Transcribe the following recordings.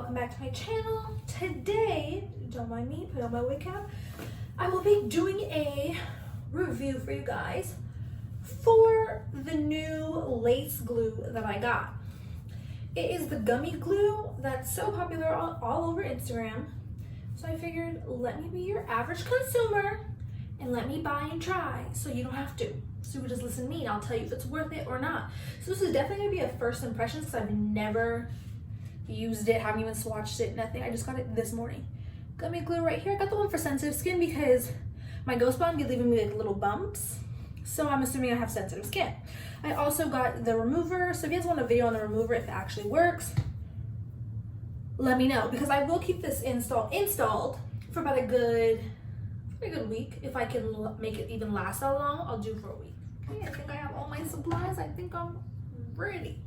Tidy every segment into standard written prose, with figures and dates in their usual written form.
welcome back to my channel. Today, don't mind me, put on my wig cap, I will be doing a review for you guys for the new lace glue that I got. It is the gummy glue that's so popular all over Instagram. So I figured, let me be your average consumer and let me buy and try so you don't have to. So you can just listen to me and I'll tell you if it's worth it or not. So this is definitely gonna be a first impression because I've never used it, haven't even swatched it, nothing. I just got it this morning. Gummy glue right here. I got the one for sensitive skin because my Ghost Bond be leaving me like little bumps. So I'm assuming I have sensitive skin. I also got the remover. So if you guys want a video on the remover, if it actually works, let me know because I will keep this installed for about a good week. If I can make it even last that long, I'll do for a week. Okay, I think I have all my supplies. I think I'm ready.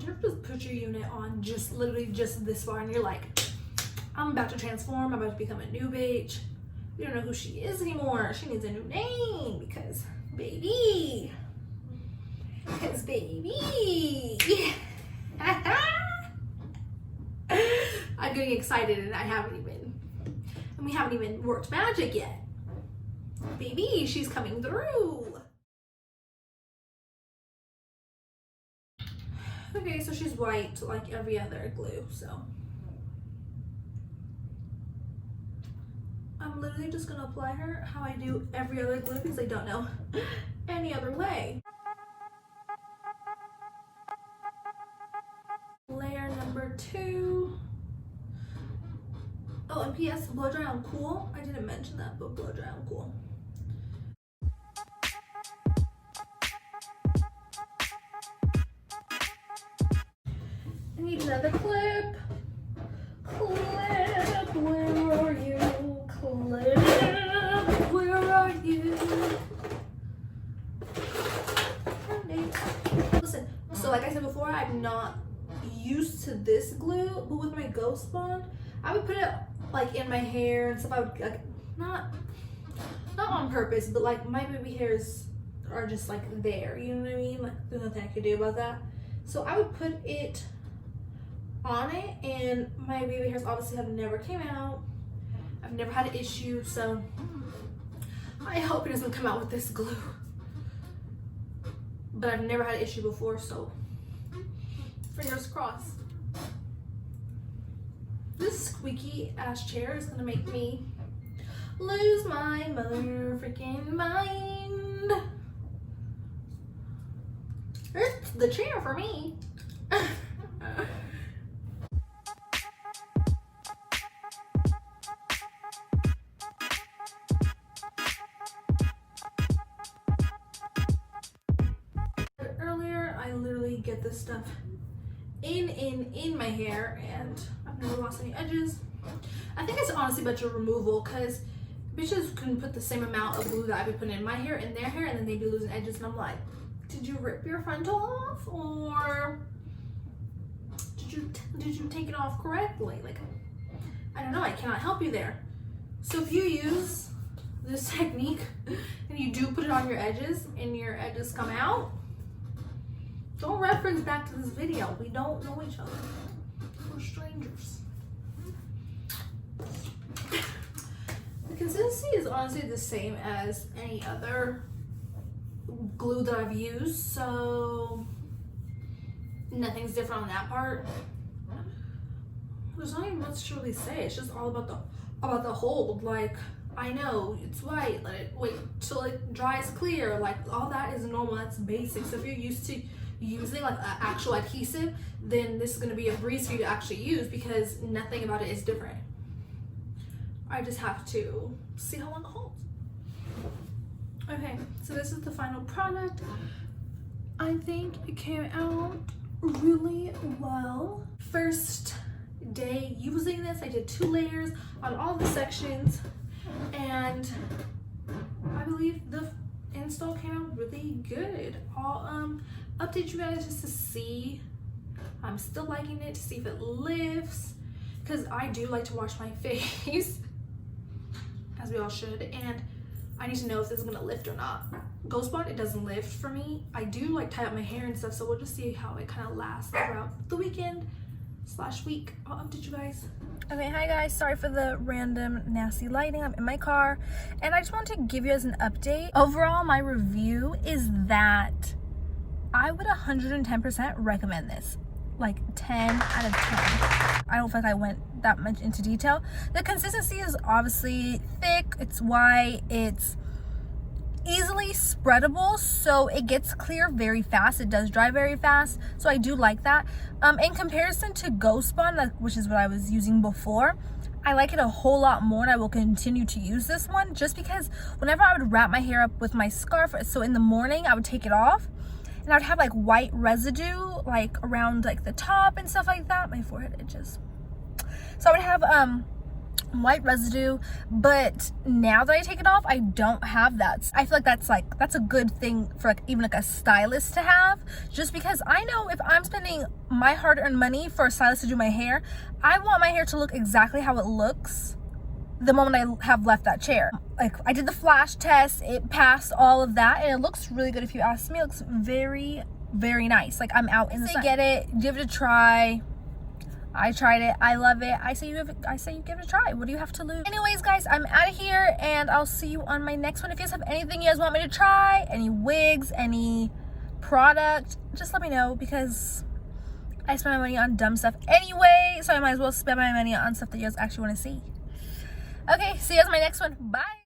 You ever just put your unit on literally just this far and you're like, I'm about to transform, I'm about to become a new bitch. We don't know who she is anymore. She needs a new name because baby. I'm getting excited and we haven't even worked magic yet. Baby, she's coming through. Okay, so she's white like every other glue, so. I'm literally just gonna apply her how I do every other glue because I don't know any other way. Layer number 2. Oh, and PS, blow dry on cool. I didn't mention that, but blow dry on cool. I need another clip. Clip, where are you? Clip, where are you? Listen, so like I said before, I'm not used to this glue, but with my Ghost Bond, I would put it like in my hair and stuff. I would like not on purpose, but like my baby hairs are just like there, you know what I mean? Like there's nothing I could do about that. So I would put it on it, and my baby hairs obviously have never came out. I've never had an issue, so I hope it doesn't come out with this glue. But I've never had an issue before, so fingers crossed. This squeaky ass chair is gonna make me lose my motherfucking mind. It's the chair for me. Earlier, I literally get this stuff in my hair and I've never lost any edges. I think it's honestly about your removal because bitches can put the same amount of glue that I've been putting in my hair in their hair and then they be losing edges, and I'm like, did you rip your frontal off or did you take it off correctly? Like, I don't know, I cannot help you there. So if you use this technique and you do put it on your edges and your edges come out, don't reference back to this video. We don't know each other. We're strangers. The consistency is honestly the same as any other glue that I've used, so nothing's different on that part. There's not even much to really say. It's just all about the hold. Like, I know it's white, let it wait till it dries clear. Like, all that is normal, that's basic. So if you're used to using like an actual adhesive, then this is going to be a breeze for you to actually use because nothing about it is different. I just have to see how long it holds. Okay, so this is the final product. I think it came out really well. First day using this, I did 2 layers on all the sections, and I believe the install came out really good. I'll update you guys just to see. I'm still liking it, to see if it lifts, because I do like to wash my face, as we all should, and I need to know if this is gonna lift or not. Ghost Bond, it doesn't lift for me. I do like tie up my hair and stuff, so we'll just see how it kind of lasts throughout the weekend / week. I'll update you guys. Okay, hi guys, sorry for the random nasty lighting. I'm in my car and I just want to give you guys an update. Overall, my review is that I would 110% recommend this. Like 10 out of 10. I don't feel like I went that much into detail. The consistency is obviously thick, it's white, it's easily spreadable, so it gets clear very fast. It does dry very fast, so I do like that. In comparison to Ghost Bond, which is what I was using before, I like it a whole lot more, and I will continue to use this one just because whenever I would wrap my hair up with my scarf, so in the morning I would take it off and I would have like white residue like around like the top and stuff like that. My forehead itches. So I would have white residue, but now that I take it off, I don't have that. I feel like that's a good thing for like even like a stylist to have, just because I know if I'm spending my hard-earned money for a stylist to do my hair, I want my hair to look exactly how it looks the moment I have left that chair. Like, I did the flash test, it passed all of that, and it looks really good. If you ask me, it looks very, very nice. Like, I'm out in the sun. Get it, give it a try. I tried it, I love it. I say you give it a try. What do you have to lose? Anyways, guys, I'm out of here, and I'll see you on my next one. If you guys have anything you guys want me to try, any wigs, any product, just let me know, because I spend my money on dumb stuff anyway, so I might as well spend my money on stuff that you guys actually want to see. Okay, see you guys in my next one. Bye.